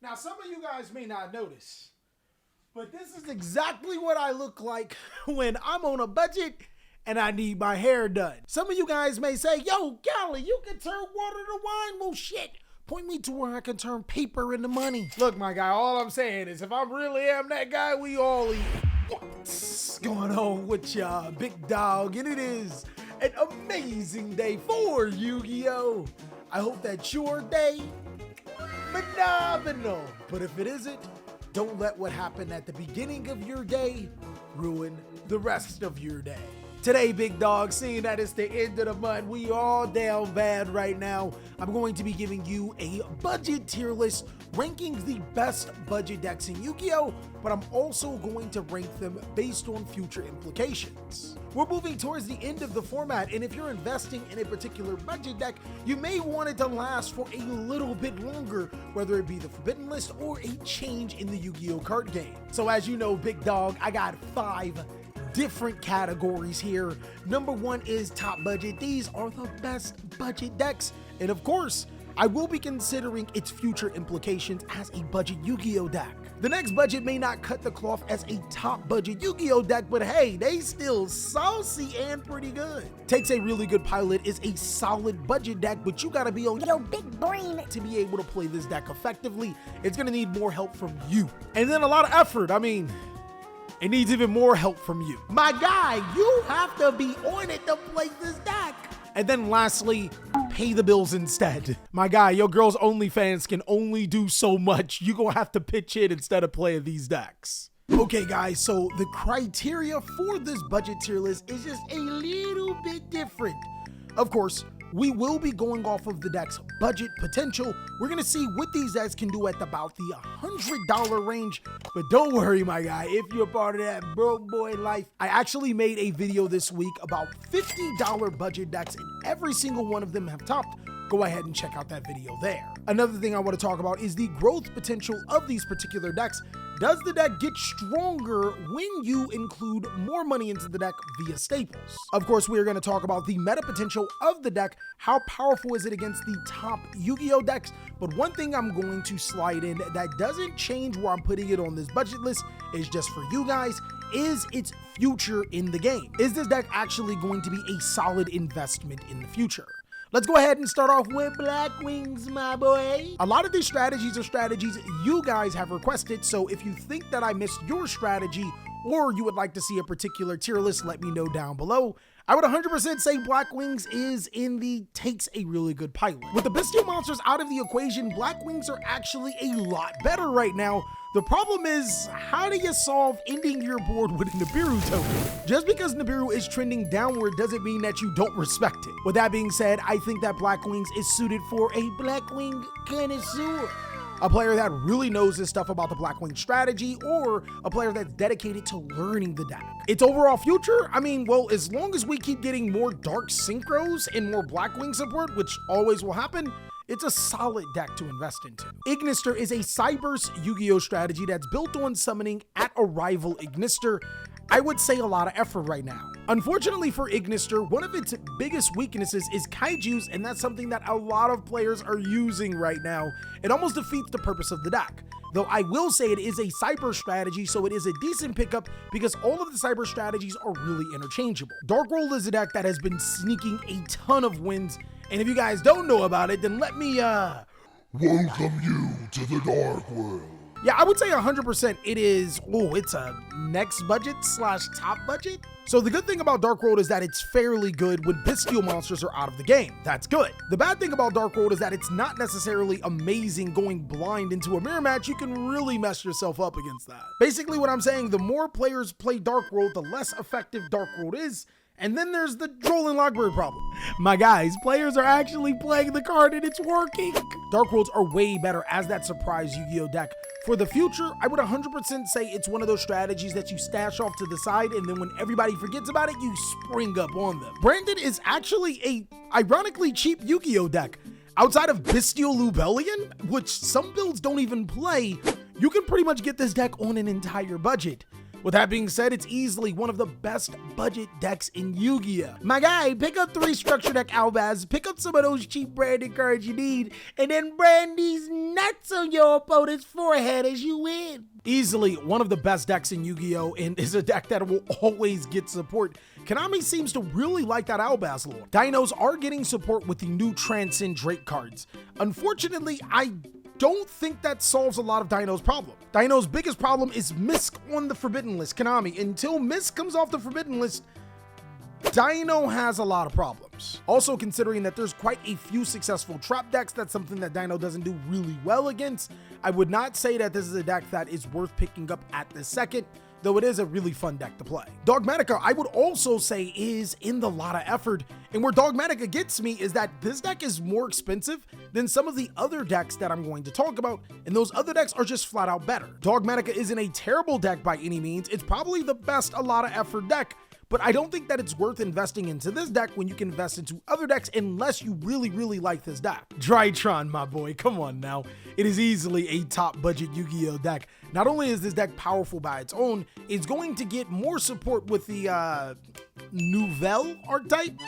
Now, some of you guys may not notice, but this is exactly what I look like when I'm on a budget and I need my hair done. Some of you guys may say, yo, Cali, you can turn water to wine. Well, shit. Point me to where I can turn paper into money. Look, my guy, all I'm saying is if I really am that guy, we all eat. What's going on with y'all, big dog? And it is an amazing day for YuGiOh. I hope that your day phenomenal. But if it isn't, don't let what happened at the beginning of your day ruin the rest of your day. Today, big dog, seeing that it's the end of the month, we all down bad right now. I'm going to be giving you a budget tier list ranking the best budget decks in YuGiOh, but I'm also going to rank them based on future implications. We're moving towards the end of the format, and if you're investing in a particular budget deck, you may want it to last for a little bit longer, whether it be the Forbidden List or a change in the YuGiOh card game. So as you know, big dog, I got 5 different categories here. Number 1 is top budget. These are the best budget decks, and of course, I will be considering its future implications as a budget YuGiOh deck. The next budget may not cut the cloth as a top budget YuGiOh deck, but hey, they still saucy and pretty good. Takes a really good pilot is a solid budget deck, but you gotta be on your big brain to be able to play this deck effectively. It's gonna need more help from you. And then a lot of effort. I mean, it needs even more help from you. My guy, you have to be on it to play this deck. And then lastly, pay the bills instead. My guy, your girl's OnlyFans can only do so much. You gonna have to pitch in instead of playing these decks. Okay guys, so the criteria for this budget tier list is just a little bit different. Of course, we will be going off of the deck's budget potential. We're gonna see what these decks can do at about the $100 range, but don't worry, my guy, if you're part of that broke boy life, I actually made a video this week about $50 budget decks, and every single one of them have topped. Go ahead and check out that video there. Another thing I want to talk about is the growth potential of these particular decks. Does the deck get stronger when you include more money into the deck via staples? Of course, we are going to talk about the meta potential of the deck. How powerful is it against the top YuGiOh decks? But one thing I'm going to slide in that doesn't change where I'm putting it on this budget list, is just for you guys, is its future in the game. Is this deck actually going to be a solid investment in the future? Let's go ahead and start off with Black Wings, my boy. A lot of these strategies are strategies you guys have requested, so if you think that I missed your strategy or you would like to see a particular tier list, let me know down below. I would 100% say Black Wings is in the takes a really good pilot. With the bestial monsters out of the equation, Black Wings are actually a lot better right now. The problem is, how do you solve ending your board with a Nibiru token? Just because Nibiru is trending downward doesn't mean that you don't respect it. With that being said, I think that Black Wings is suited for a Black Wing connoisseur. A player that really knows his stuff about the Black Wing strategy, or a player that's dedicated to learning the deck. Its overall future, I mean, well, as long as we keep getting more Dark Synchros and more Black Wing support, which always will happen, it's a solid deck to invest into. Ignister is a Cyberse YuGiOh strategy that's built on summoning at arrival Ignister. I would say a lot of effort right now. Unfortunately for Ignister, one of its biggest weaknesses is kaijus, and that's something that a lot of players are using right now. It almost defeats the purpose of the deck. Though I will say it is a cyber strategy, so it is a decent pickup because all of the cyber strategies are really interchangeable. Dark World is a deck that has been sneaking a ton of wins, and if you guys don't know about it, then let me welcome you to the Dark World. Yeah, I would say 100% it is, it's a next budget / top budget. So the good thing about Dark World is that it's fairly good when bestial monsters are out of the game. That's good. The bad thing about Dark World is that it's not necessarily amazing going blind into a mirror match. You can really mess yourself up against that. Basically what I'm saying, the more players play Dark World, the less effective Dark World is. And then there's the Drolling Library problem. My guys, players are actually playing the card and it's working. Dark Worlds are way better as that surprise YuGiOh deck. For the future, I would 100% say it's one of those strategies that you stash off to the side, and then when everybody forgets about it, you spring up on them. Brandon is actually a ironically cheap YuGiOh deck. Outside of Bestial Lubellion, which some builds don't even play, you can pretty much get this deck on an entire budget. With that being said, it's easily one of the best budget decks in Yu-Gi-Oh! My guy, pick up 3 structure deck Albaz, pick up some of those cheap branded cards you need, and then brand these nuts on your opponent's forehead as you win. Easily one of the best decks in Yu-Gi-Oh! And is a deck that will always get support. Konami seems to really like that Albaz lore. Dinos are getting support with the new Transcend Drake cards. Unfortunately, I don't think that solves a lot of Dino's problem. Dino's biggest problem is Misk on the Forbidden List. Konami, until Misk comes off the Forbidden List, Dino has a lot of problems. Also, considering that there's quite a few successful trap decks, that's something that Dino doesn't do really well against. I would not say that this is a deck that is worth picking up at the second, though it is a really fun deck to play. Dogmatica, I would also say, is in the lot of effort, and where Dogmatica gets me is that this deck is more expensive than some of the other decks that I'm going to talk about, and those other decks are just flat out better. Dogmatica isn't a terrible deck by any means. It's probably the best a lot of effort deck, but I don't think that it's worth investing into this deck when you can invest into other decks unless you really, really like this deck. Drytron, my boy, come on now. It is easily a top budget Yu-Gi-Oh deck. Not only is this deck powerful by its own, it's going to get more support with the Nouvelle archetype.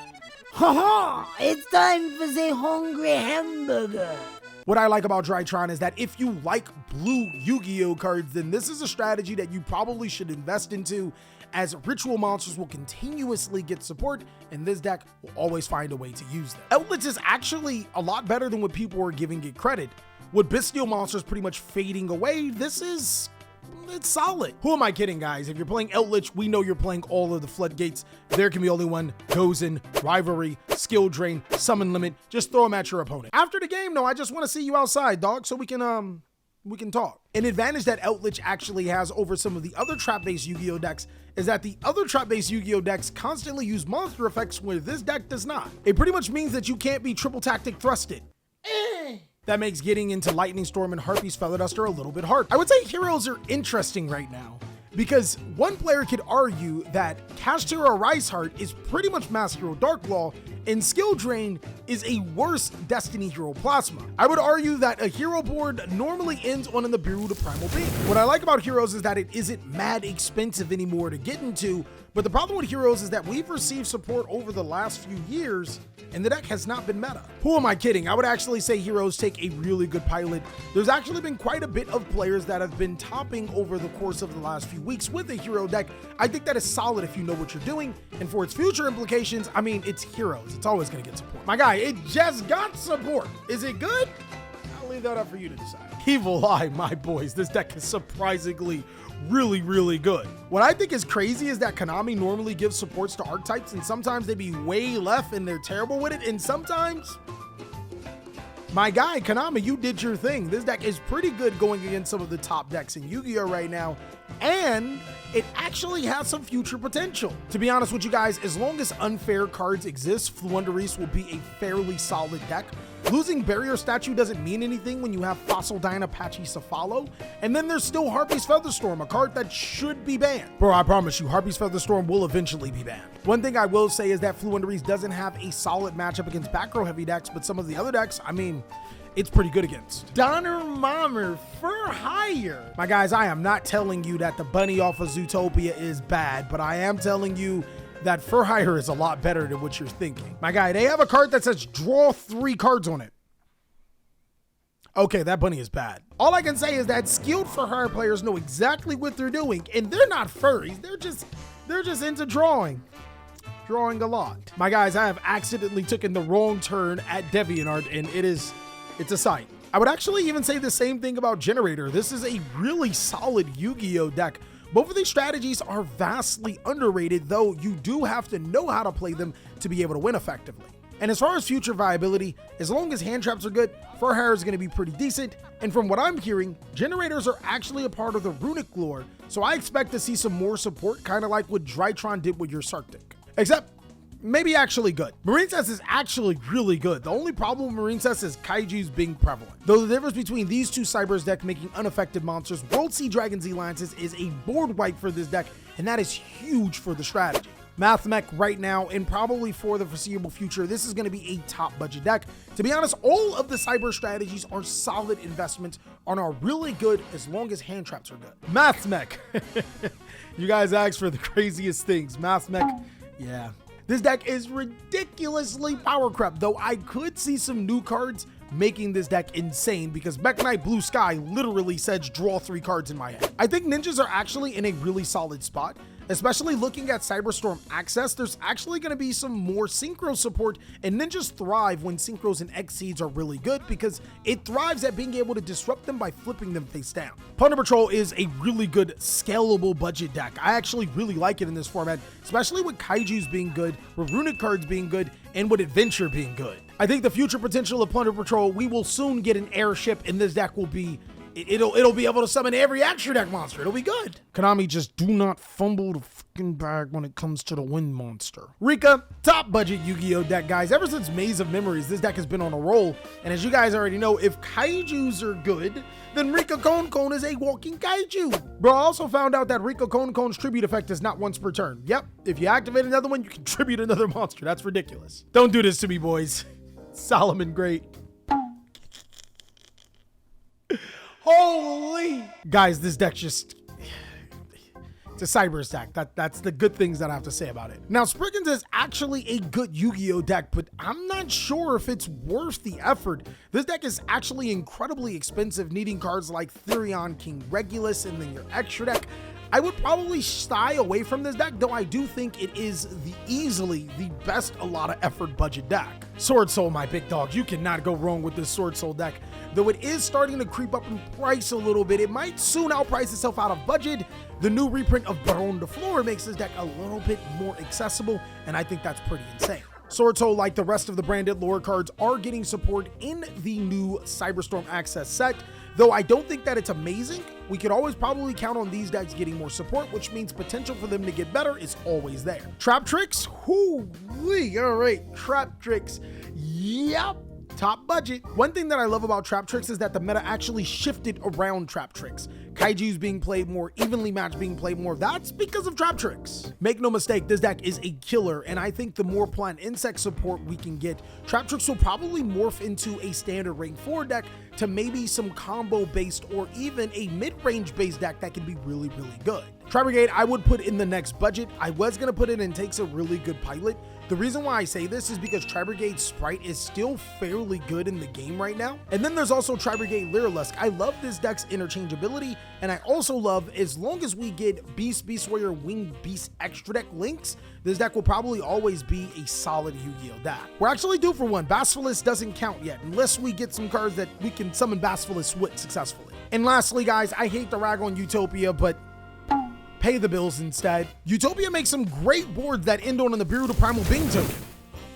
Haha, it's time for the hungry hamburger. What I like about Drytron is that if you like blue Yu-Gi-Oh cards, then this is a strategy that you probably should invest into, as ritual monsters will continuously get support, and this deck will always find a way to use them. Outlets is actually a lot better than what people are giving it credit. With bestial monsters pretty much fading away, it's solid. Who am I kidding, guys? If you're playing Outlet, we know you're playing all of the floodgates. There can be only one: Gozen, Rivalry, Skill Drain, Summon Limit. Just throw them at your opponent. After the game, though, I just want to see you outside, dog, so we can talk. An advantage that Outlet actually has over some of the other trap-based Yu-Gi-Oh decks is that the other trap-based Yu-Gi-Oh decks constantly use monster effects where this deck does not. It pretty much means that you can't be triple tactic thrusted. That makes getting into Lightning Storm and Harpy's Feather Duster a little bit hard. I would say heroes are interesting right now, because one player could argue that Kashtira Rice Heart is pretty much Master Hero Dark Law, and Skill Drain is a worse Destiny Hero Plasma. I would argue that a hero board normally ends on an Nibiru to Primal Being. What I like about Heroes is that it isn't mad expensive anymore to get into, but the problem with Heroes is that we've received support over the last few years, and the deck has not been meta. Who am I kidding? I would actually say Heroes take a really good pilot. There's actually been quite a bit of players that have been topping over the course of the last few weeks with a hero deck. I think that is solid if you know what you're doing, and for its future implications, I mean, it's Heroes. It's always gonna get support. My guy, it just got support. Is it good? I'll leave that up for you to decide. Evil Eye, my boys, this deck is surprisingly really, really good. What I think is crazy is that Konami normally gives supports to archetypes, and sometimes they be way left and they're terrible with it, and sometimes, my guy, Konami, you did your thing. This deck is pretty good going against some of the top decks in Yu-Gi-Oh right now, and it actually has some future potential. To be honest with you guys, as long as unfair cards exist, Fluundereese will be a fairly solid deck. Losing Barrier Statue doesn't mean anything when you have Fossil Dyna Pachycephalo, and then there's still Harpy's Featherstorm, a card that should be banned. Bro, I promise you, Harpy's Featherstorm will eventually be banned. One thing I will say is that Fluundereese doesn't have a solid matchup against back row heavy decks, but some of the other decks, I mean, it's pretty good against. Donner Mommer for hire. My guys, I am not telling you that the bunny off of Zootopia is bad, but I am telling you that For Hire is a lot better than what you're thinking. My guy, they have a card that says draw 3 cards on it. Okay, that bunny is bad. All I can say is that skilled For Hire players know exactly what they're doing, and they're not furries. They're just into drawing a lot. My guys, I have accidentally taken the wrong turn at DeviantArt, and it's a sight. I would actually even say the same thing about Generator. This is a really solid Yu-Gi-Oh deck. Both of these strategies are vastly underrated, though you do have to know how to play them to be able to win effectively. And as far as future viability, as long as hand traps are good, For Hire is going to be pretty decent. And from what I'm hearing, generators are actually a part of the runic lore, so I expect to see some more support, kind of like what Drytron did with your Sarctic. Except, maybe actually good. Marine Cess is actually really good. The only problem with Marine Cess is Kaijus being prevalent. Though the difference between these two Cybers deck making unaffected monsters, World Sea Dragon Z Lances is a board wipe for this deck, and that is huge for the strategy. Mathmech right now, and probably for the foreseeable future, this is going to be a top budget deck. To be honest, all of the cyber strategies are solid investments and are really good as long as hand traps are good. Mathmech. You guys asked for the craziest things. Mathmech, yeah. This deck is ridiculously power crept, though I could see some new cards making this deck insane because Mech Knight Blue Sky literally says draw 3 cards in my head. I think ninjas are actually in a really solid spot, especially looking at Cyberstorm Access. There's actually going to be some more synchro support, and ninjas thrive when synchros and X-Seeds are really good because it thrives at being able to disrupt them by flipping them face down. Plunder Patrol is a really good scalable budget deck. I actually really like it in this format, especially with Kaijus being good, with runic cards being good, and with Adventure being good. I think the future potential of Plunder Patrol, we will soon get an airship, and this deck will be It'll be able to summon every extra deck monster. It'll be good. Konami, just do not fumble the fucking bag when it comes to the wind monster. Rika, top budget Yu-Gi-Oh deck, guys. Ever since Maze of Memories, this deck has been on a roll. And as you guys already know, if kaijus are good, then Rika Kon is a walking kaiju. Bro, I also found out that Rika Kon's tribute effect is not once per turn. Yep, if you activate another one, you can tribute another monster. That's ridiculous. Don't do this to me, boys. Solomon Great. Holy guys, this deck just, it's a cyber stack. That's the good things that I have to say about it. Now, Spriggans is actually a good Yu-Gi-Oh deck, but I'm not sure if it's worth the effort. This deck is actually incredibly expensive, needing cards like Therion King Regulus and then your extra deck. I would probably shy away from this deck, though I do think it is easily the best a lot of effort budget deck. Sword Soul, my big dog. You cannot go wrong with this Sword Soul deck. Though it is starting to creep up in price a little bit, it might soon outprice itself out of budget. The new reprint of Baron de Fleur makes this deck a little bit more accessible, and I think that's pretty insane. Sword Soul, like the rest of the branded lore cards, are getting support in the new Cyberstorm Access set. Though I don't think that it's amazing, we could always probably count on these decks getting more support, which means potential for them to get better is always there. Trap Tricks? Whoo-wee. All right, Trap Tricks. Yep. Top budget. One thing that I love about Trap Tricks is that the meta actually shifted around Trap Tricks. Kaijus being played more, evenly matched being played more. That's because of Trap Tricks. Make no mistake, this deck is a killer, and I think the more plant insect support we can get, Trap Tricks will probably morph into a standard rank 4 deck to maybe some combo based or even a mid-range based deck that can be really, really good. Tri Brigade, I would put in the next budget. I was going to put it in takes a really good pilot. The reason why I say this is because Tri Brigade's sprite is still fairly good in the game right now. And then there's also Tri Brigade Lyrilusk. I love this deck's interchangeability, and I also love, as long as we get Beast Warrior, Winged Beast extra deck links, this deck will probably always be a solid Yu-Gi-Oh deck. We're actually due for one. Basilisk doesn't count yet, unless we get some cards that we can summon Basilisk with successfully. And lastly, guys, I hate to rag on Utopia, but pay the bills instead. Utopia makes some great boards that end on the Bureau to Primal Being token.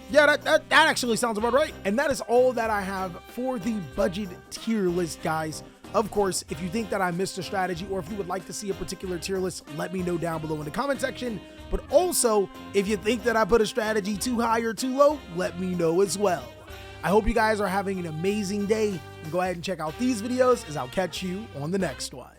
Yeah, that actually sounds about right. And that is all that I have for the budget tier list, guys. Of course, if you think that I missed a strategy, or if you would like to see a particular tier list, let me know down below in the comment section. But also, if you think that I put a strategy too high or too low, let me know as well. I hope you guys are having an amazing day. Go ahead and check out these videos, as I'll catch you on the next one.